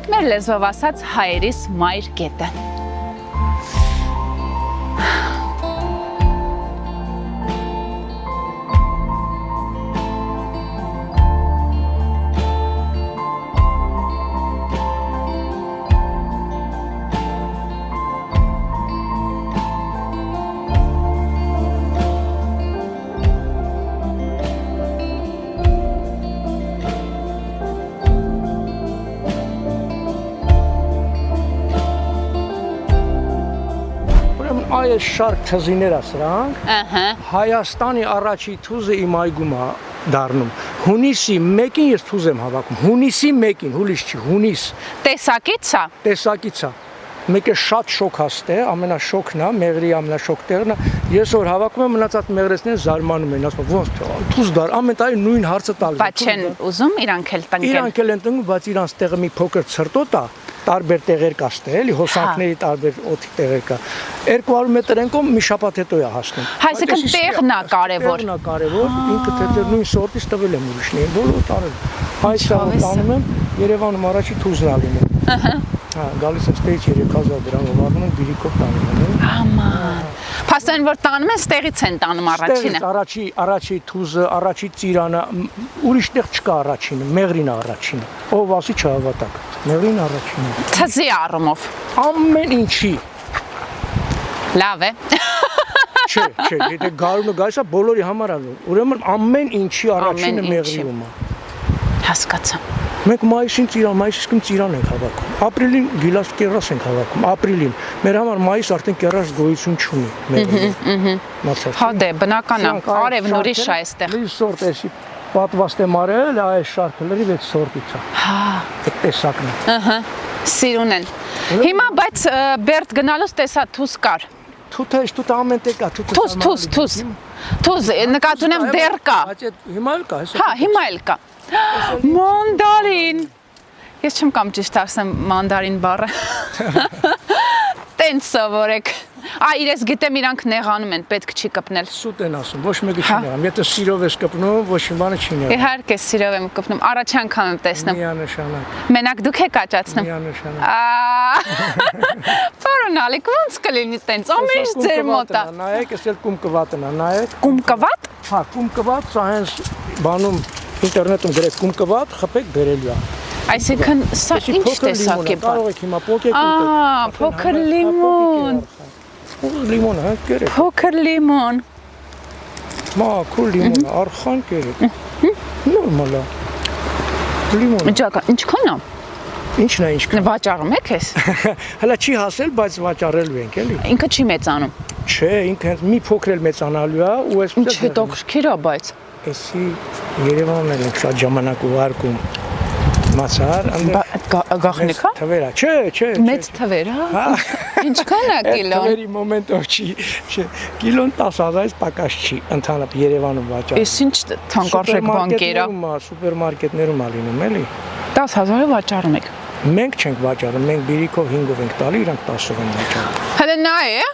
Մեր լեզվով ասած հայերիս մայր գետը։ Այս շարք թզիներ է սրանք։ Ահա։ Հայաստանի առաջի թուզը իմ այգում է դառնում։ Հունիսի 1-ին ես թուզ եմ հավաքում։ Հունիսի 1-ին, հուլիս չի, հունիս։ Տեսակից է։ Տեսակից է։ Մեկ է շատ շոկ հաստ է, ամենաշոկն է, մեղրի ամենաշոկ տեղն է։ Ես որ հավաքում եմ մնացած մեղրեցները զարմանում են, ասում ոնց դուս դար, ամեն տարի նույն հարցը տալու։ Բայց չեն ուզում իրանք էլ տնկեն։ Իրանք էլ են տնկում, բայց իրանց տեղը մի փոքր ցրտոտ է, տարբեր տեղեր կա ստե, էլի հոսանքների տարբեր օդի տեղեր կա։ 200 մետր են կողմ մի շաբաթ հետո է հասնում։ Այսինքն տեղն է կարևոր։ Տեղն է կարևոր, ինքը թե նույն սորտից տվել եմ ուրիշներին, բոլոր տարել։ Այս շաբաթ տանում եմ Երևանում առաջի թուզն ա լինում։ Հա, գալիս եմ ստեյջ 3000 դրամով առնում եմ բիրիկով տանում եմ։ Աման։ Փաստորեն որ տանում են, ստեղից են տանում առաջինը։ Առաջի թուզը, առաջի ծիրանը, ուրիշ տեղ չկա առաջինը, մեղրին է առաջինը։ Ով ասի չհավատակ։ Մեղրին առաջինը։ Թզի առումով։ Ամեն ինչի։ Լավ է։ Չէ, եթե գարունը գալիս է բոլորի համար է։ Ուրեմն ամեն ինչի առաջինը մեղրիում է։ Հասկացա։ Մենք մայիսին ծիրան ենք հավաքում։ Ապրիլին գիլաս կերաս ենք հավաքում։ Ապրիլին մեր համար մայիս արդեն կերաս գոյություն չունի։ Հա դե բնական է։ Արևն ուրիշ է այստեղ։ Լի սորտ էսի պատվաստ եմ արել, այս շարքը լրիվ այդ սորտից է։ Հա։ Այդ տեսակն է։ Ահա։ Սիրուն են։ Հիմա բայց Բերդ գնալուց տեսա թուզ կար։ Թութը ամեն տեղ կա, Թուզ։ Թուզ նկատի ունեմ դեռ կա։ Բայց հիմա էլ կա, Հա, հիմա էլ կա։ Մանդարին։ Ես չեմ կամ ճիշտ ասեմ մանդարին բառը։ Տենց սովորեք։ Իրես գիտեմ իրանք նեղանում են, պետք չի կպնել։ Սուտ են ասում, ոչ մեկը չի նեղանում։ Եթե սիրով ես կպնում, ոչ մի բանը չի նեղանում։ Իհարկե սիրով եմ կպնում, առաջ անգամ եմ տեսնում։ Միանշանակ։ Մենակ դուք եք աճացնում։ Միանշանակ։ Պարոն Ալիկ, ոնց կլինի տենց, ամեն ինչ ձեր մոտ է։ Նայեք, էս էլ կումկվատն է, նայեք։ Կումկվատ։ Հա, կումկվատ, սա հենց բանում ինտերնետում գրեք կումկվատ, խփեք բերելու է։ Այսինքն սա ինչ տեսակի բան։ Կարող եք հիմա պոկեք փոքր լիմոն։ Լիմոն, հա, կերեք։ Փոքր լիմոն։ Մաքուր լիմոն, արխան կերեք։ Նորմալ է։ Լիմոն։ Ինչքան է։ Ինչն է ինչքան։ Վաճառում եք ես։ Հələ չի հասել, բայց վաճառելու ենք, էլի։ Ինքը չի մեծանում։ Չէ, ինքը հենց մի փոքր էլ մեծանալու է ու այսպես։ Ինչ հետաքրքիր է, բայց։ Էսի Երևանն էլ շատ ժամանակ ուղարկում։ Մացար, գախնիկա։ Թվերա, չէ։ Մեծ թվեր, հա։ Ինչքան է կիլոն։ Թվերի մոմենտով չի, կիլոն 10,000-ից պակաս չի, ընդհանրապես Երևանում վաճառում։ Էս ինչ թանկարժեք բանկեր է։ Սուպերմարկետներում է լինում, էլի։ 10,000-ը վաճառում եք։ Մենք չենք վաճառում, մենք բիրիկով 5-ով ենք տալի, իրանք 10-ով են վաճառում։ Հələ նա է։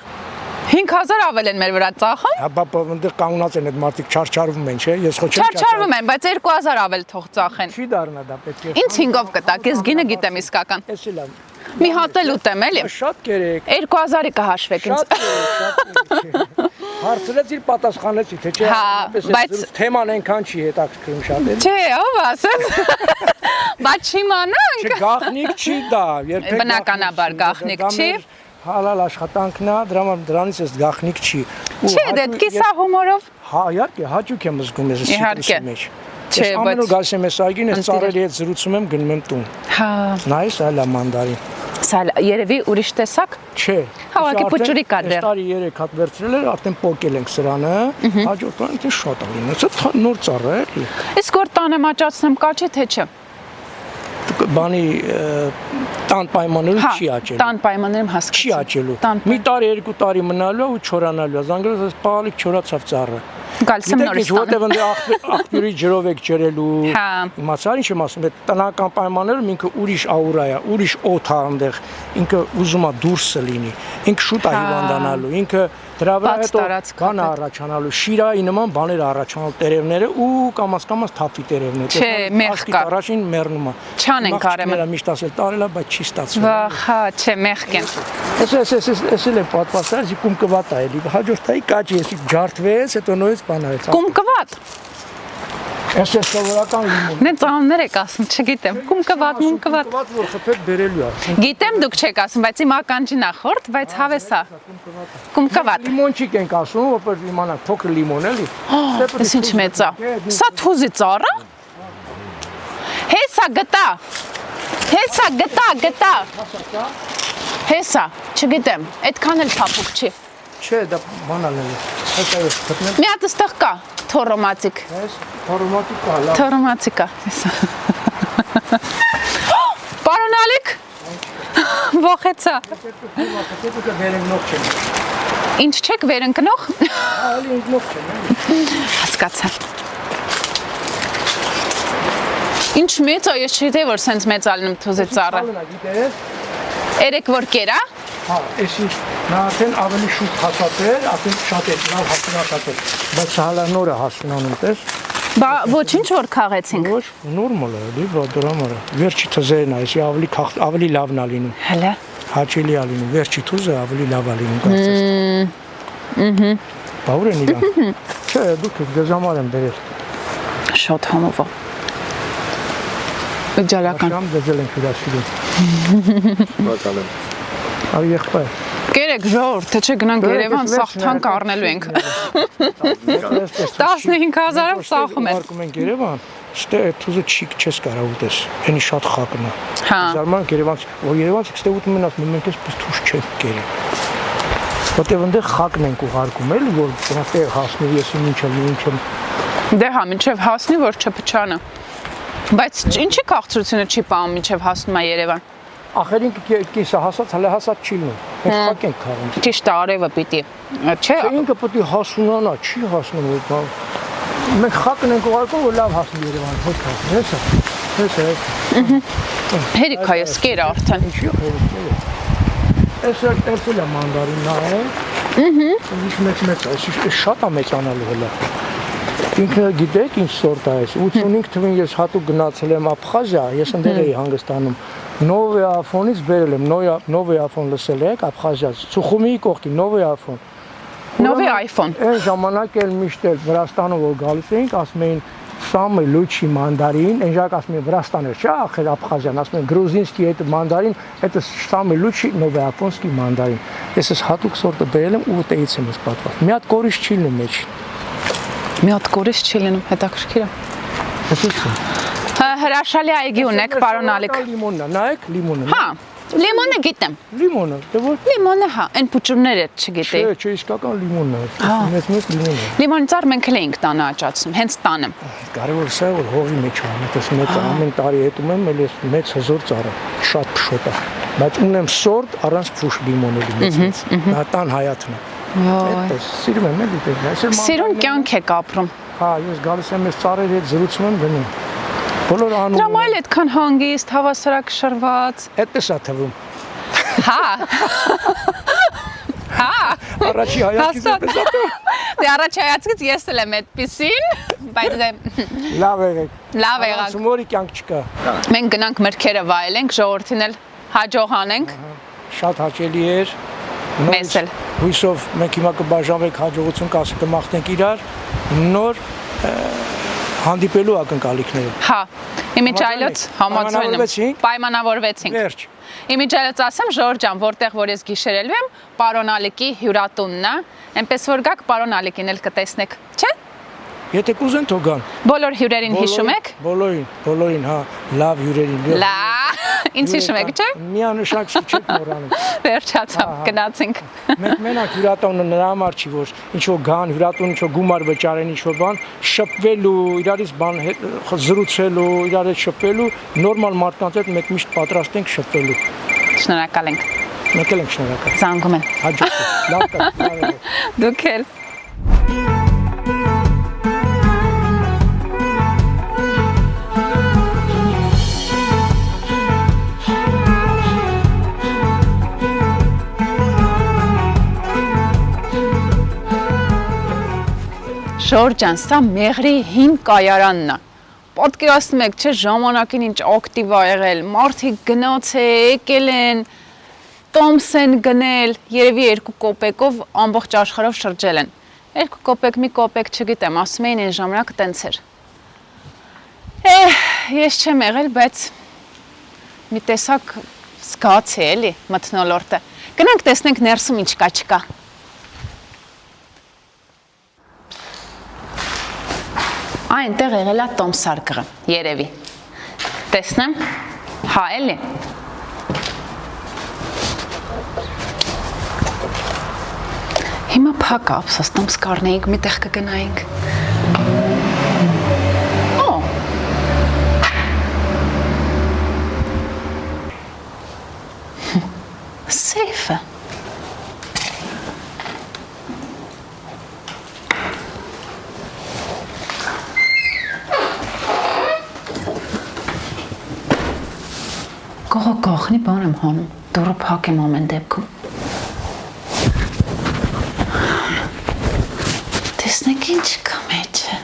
5000 ավել են մեր վրա ծախում։ Հա, բա այնտեղ կանգնած են այդ մարդիկ չարչարվում են, չէ՞։ Ես ոչ չեմ Չարչարվում են, բայց 2000 ավել թող ծախեն։ Չի դառնա դա պետք է։ Ինչ 5-ով կտակ, ես գինը գիտեմ իսկական։ Էս էլ է։ Մի հատ էլ ուտեմ, էլի։ Շատ կերեք։ 2000-ի կհաշվեք ինձ։ Շատ հարցրեց իր պատասխանեցի, թե չէ։ Բայց թեման այնքան չի հետաքրքրում շատ էլի։ Չէ, ով ասեց։ Բայց չիմանանք։ Չգախնիկ չի դա, երբեք։ Բնականաբար գախնիկ չի։ Հալալ աշխատանքն է, դրանից էս գախնիկ չի։ Չէ, դե կիսա հումորով։ Հա, իհարկե, հաճույք եմ զգում ես սիտրուսի մեջ։ Չէ, բայց ամեն օր գալիս եմ այս այգին, այս ծառերի հետ զրուցում եմ, գնում եմ տուն։ Հա։ Նայես, այլ է մանդարին։ Սա երևի ուրիշ տեսակ։ Չէ։ Հավաքի փոճուրի կա դեռ։ Տարի 3 հատ վերցրել էր, արդեն պոկել ենք սրանը, հաջորդ բանը դե շատ է լինում։ Սա նոր ծառ է, էլի։ Իսկ որ տանը մաճացնեմ կաչի թե չէ։ Բանի տան պայմաններում չի աճելու։ Տան պայմաններում հասկացա։ Չի աճելու։ Մի տարի, 2 տարի մնալու ու չորանալու։ Զանգրոս պահալիք չորացավ ծառը։ Գալիս եմ նորից տանը։ Որտեղ ընդ աղբյուրի ջրով եք ջրելու։ Հա։ Իմացար ինչ եմ ասում, այդ տնական պայմաններում ինքը ուրիշ աուրա է, ուրիշ օդ է այնտեղ, ինքը ուզում է դուրսը լինի, ինքը շուտ է հիվանդանալու, ինքը դրա վրա հետո բան առաջանալու, շիրայի նման բաներ առաջանալ տերևները ու կամաց թափի տերևները։ Չէ, մեղք կա։ Առաջին մեռնում է։ Չան ենք արել։ Միշտ ասել տարել է, բայց չի ստացվում։ Վախա, չէ, մեղք են։ Էս էլ է պատվաստար, զի կումկվատ է, էլի հաջորդայի կաճի, էսի ջարդվեց, հետո նորից բան արեց։ Կումկվատ։ Էս է սովորական լիմոն։ Նենց աններ եք ասում, չգիտեմ։ Կումկվատ, մունկվատ։ Կումկվատ, որ խփեք բերելու է։ Գիտեմ դուք չեք ասում, բայց իմ ականջի նախորդ, բայց հավես է։ Կումկվատ։ Լիմոնչիկ ենք ասում, որպես իմանանք փոքր լիմոն էլի։ Էս ինչ մեծ է։ Սա թուզի ծառա։ Հեսա գտա։ Հեսա գտա։ Հեսա, չգիտեմ, այդքան էլ փափուկ չի։ Չէ, դա բանալ է։ Հեսա ես գտնել։ Մի հատ ստեղ կա, թորոմացիկ։ Ես թորոմատիկ կա, լավ։ Թորոմացիկ կա, հեսա։ Պարոն Ալիկ, Ողեցա։ Դուք վերընկնող չեն։ Ինչ չեք վերընկնող։ Ալի ընկնող չեն։ Հասկացա։ Ինչ մեծ է, ես չգիտեի որ սենց մեծ ալնում թուզի ծառը։ Գիտես։ Երեք որ կերա։ Հա, էսի նա արդեն ավելի շուտ հասածել, արդեն շատ է լավ հասունացել։ Բայց հալա նորը հասունանում տես։ Բա ոչինչ որ քաղեցինք։ Ոչ, նորմալ է, դի բادرամը։ Վերջի թզերն է, էսի ավելի լավն է լինում։ Հələ։ Հաճելի է լինում, վերջի թուզը ավելի լավ է լինում, կարծես։ Բավուր են իրան։ Չէ, դուք գազամար են բերել։ Շատ համով է։ Ջալական։ Շամ դեզել են հյուրասիրում։ Բակալեմ։ Արի եղբայր։ Կերեք ժողովուրդ, թե չէ գնանք Երևան սաղ թանկ առնելու ենք։ 15000-ով սաղում են։Արկում ենք Երևան, ստե թուզը չիկ չես կարա ուտես, էնի շատ խակն է։ Հա։ Զարմանք Երևանցիք ստե ուտում են ասում մենք էսպես թուզ չենք կերի։ Որտեվ այնտեղ խակն ենք ուղարկում էլի, որ դրանտեղ հասնի ես ինչ եմ։ Դե հա, մինչև հասնի, որ չփչանա։ Բայց ինչի քաղցրությունը չի պահում մինչև հասնում է Երևան։ Ախերին կիսա հասած, հələ հասած չի լինում։ Մենք խակ ենք քաղում։ Ճիշտ արևը պիտի, չէ՞։ Ինքը պետք է հասունանա, չի հասնում այդ։ Մենք խակն ենք ուղարկում, որ լավ հասնի Երևան, ոչ հասնի, հեսա։ Հերիք է, սկեր արդեն։ Ինչի՞ հերիք։ Էս էլ է մանդարինն է։ Ինչ մեծ է, այս շատ է մեծանալու հələ։ Ինքը գիտեք ինչ սորտ է այս։ 85 թվին ես հատուկ գնացել եմ Աբխազիա, ես այնտեղ էի հանգստանում։ Նովե Աֆոնից բերել եմ, Նովե Աֆոն լսել եք Աբխազիաց, Սուխումիի կողքի Նովե Աֆոն։ Նովե iPhone։ Այն ժամանակ էլ միշտ էլ Վրաստանը որ գալիս էինք, ասում էին Самый лучший мандарин, այն ժամանակ ասում են Վրաստանը, չէ, ախր Աբխազիան, ասում են Գրուզինսկի այդ мандарин, это самый лучший նովեապոնսկի мандарин։ Ես էս հատուկ սորտը բերել եմ ու ուտեից եմ պատված։ Մի հատ կորիշ չի լինում մեջ։ Մի հատ կորիշ չի լինում, հետաքրքիր է։ Հրաշալի այգի ունեք, պարոն Ալիկ։ Լիմոնն է, նայեք լիմոնը։ Հա, լիմոնը գիտեմ։ Լիմոնը, դե որ Լիմոնը հա, այն փուճուրները չգիտեի։ Չէ, իսկական լիմոնն է։ Մեծ լիմոն է։ Լիմոնի ծառ մենք էլ էինք տանը աճացնում, հենց տանը։ Կարևորը սա է, որ հողի մեջ է, այդպես մեծ ամեն տարի հետում եմ, էլ ես մեծ հզոր ծառը, շատ փշոտ է։ Բայց ունեմ սորտ առանց փուշ լիմոնելի մեծ։ Դա տան հայաթն է։ Այդպես սիրում եմ էլի դե։ Սիրուն կյանք եք ապրում։ Հա, ես գալիս եմ այս ծառերի հետ զրուցում եմ գնում։ Բոլոր անում։ Դրամ այլ այդքան հանգիստ, հավասարակշռված։ Այդպես է թվում։ Հա։ Հա։ Առաջի հայացքից այդպես է թվում։ Դե առաջի հայացքից ես էլ եմ այդպեսին, բայց դե լավ եղեք։ Լավ եղաք։ Սումորի կյանք չկա։ Մենք գնանք մրգերը վայելենք, ժողովրդին էլ հաջող անենք։ Շատ հաճելի էր։ Մեզ էլ։ Հույսով մենք հիմա կբաժանվենք հաջողություն կմաղթենք իրար նոր հանդիպելու ակնկալիքները։ Հա, իմիջայլոց համաձայն եմ։ Պայմանավորվեցինք։ Վերջ։ Իմիջայլոց ասեմ Ժորժ ջան, որտեղ որ ես գիշերելու եմ, պարոն Ալիկի հյուրատունն է, այնպես որ գաք պարոն Ալիկին էլ կտեսնեք, չէ՞։ Եթե կուզեն թող գան։ Բոլոր հյուրերին հիշում եք։ Բոլորին, հա, լավ հյուրերին։ Լավ, ինձ հիշում եք, չէ՞։ Միանշակ չեք մոռանում։ Վերջացավ, գնացինք։ Մենք մենակ հյուրատունը նրա համար չի, որ ինչ-որ գան, հյուրատուն ինչ-որ գումար վճարեն, ինչ-որ բան, շփվելու, իրարից բան զրուցելու, իրար հետ շփվելու, նորմալ մարդկանց հետ մենք միշտ պատրաստ ենք շփվելու։ Շնորհակալ ենք։ Մենք էլ ենք շնորհակալ։ Զանգում են։ Հաջող։ Լավ կա։ Դուք էլ։ Ժորժան, սա Մեղրի հին կայարանն է։ Պատկերացնում եք, չէ, ժամանակին ինչ ակտիվ ա եղել, մարդիկ գնաց է, եկել են, տոմս են գնել, երևի 2 կոպեկով ամբողջ աշխարհով շրջել են։ 2 կոպեկ, մի կոպեկ չգիտեմ, ասում էին այն ժամանակ տենց էր։ Ես չեմ եղել, բայց մի տեսակ զգաց է էլի մթնոլորտը։ Գնանք տեսնենք ներսում ինչ կա չկա։ Այնտեղ եղել է տոմսարկղը, երևի։ Տեսնեմ, հա էլի։ Հիմա փակ է, ափսոս, տոմս կառնեինք, մի տեղ կգնայինք։ սեյֆը։ Կողնի բան եմ հանում, դուրը փակ եմ ամեն դեպքում։ Տեսնեք ինչ կա մեջը։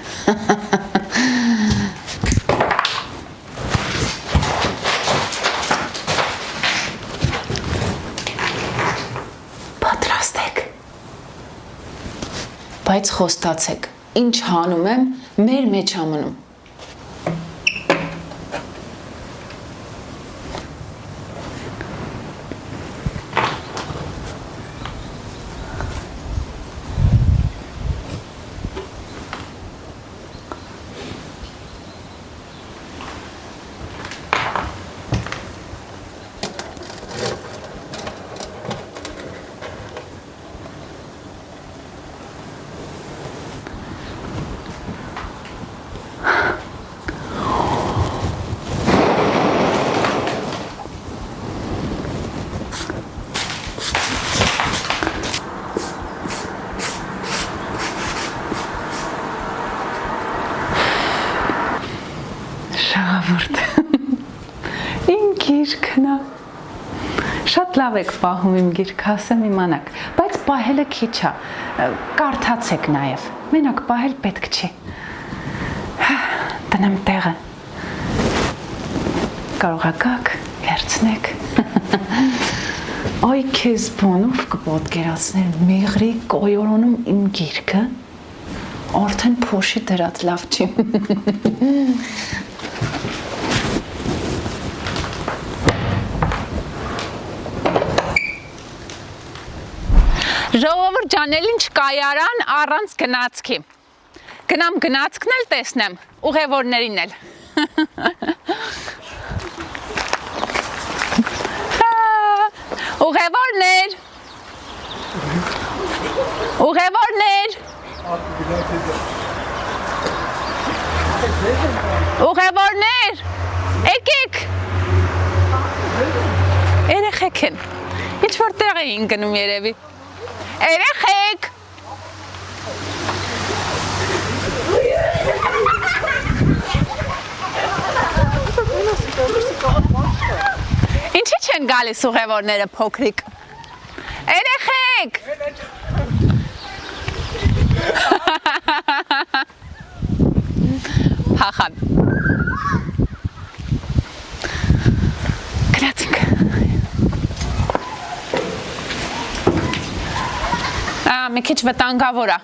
Պատրաստեք։ Բայց խոստացեք, ինչ հանում եմ, մեր մեջ ամնում։ Շաղավուրդ, իմ գիրքն է, շատ լավ եք պահում իմ գիրքը, ասեմ իմանաք, բայց պահելը քիչ է, կարդացեք նաև, մենակ պահել պետք չի, տնեմ տեղը, կարող ակակ, վերցնեք, այ քեզ բանով կպատկերացներ մեղրի կոյորոնում իմ գիրքը, արդեն փոշի դրած լավ չի։ Ժողովուրդ ջան, էլ ինչ կայարան առանց գնացքի։ Գնամ գնացքն էլ տեսնեմ, ուղևորներին էլ։ Ուղևորներ։ Ուղևորներ։ Ուղևորներ։ Եկեք։ Երեխեք են։ Ինչ որ տեղ էին գնում երևի։ Երեխեք։ Ինչի չեն գալիս ուղևորները փոքրիկ։ Երեխեք։ Հախան։ Գնացինք։ Մի քիչ վտանգավոր է։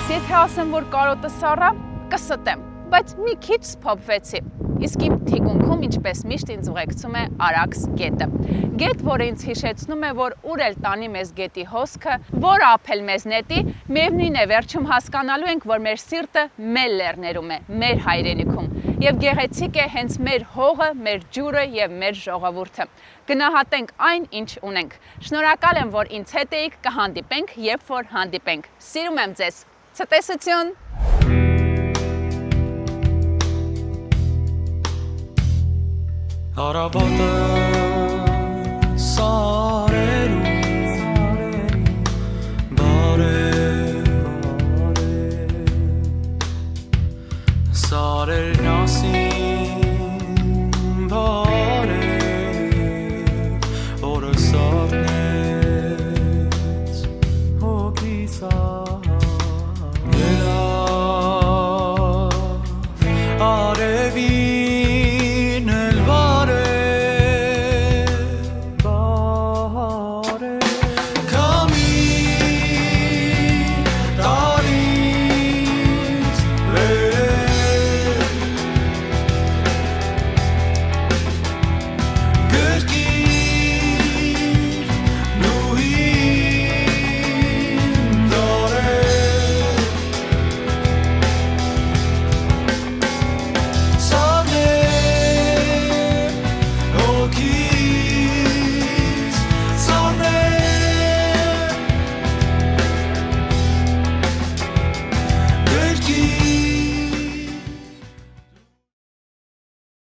Եթե ասեմ, որ կարոտը սառա, կստեմ, բայց մի քիչ սփոփվեցի։ Իսկ իմ թիկունքում, ինչպես միշտ ինձ ուղեկցում է Արաքս գետը։ Գետ, որը ինձ հիշեցնում է, որ ուր էլ տանի մեզ գետի հոսքը, որ ափել մեզ նետի, միևնույն է վերջում հասկանալու ենք, որ մեր սիրտը մեր լեռներում է, մեր հայրենիքում։ Եվ գեղեցիկ է հենց մեր հողը, մեր ջուրը եւ մեր ժողովուրդը։ Գնահատենք այն, ինչ ունենք։ Շնորհակալ եմ, որ ինձ հետ էիք, կհանդիպենք, երբ որ հանդիպենք։ Սիրում եմ ձեզ։ Ցտեսություն։ Առավոտը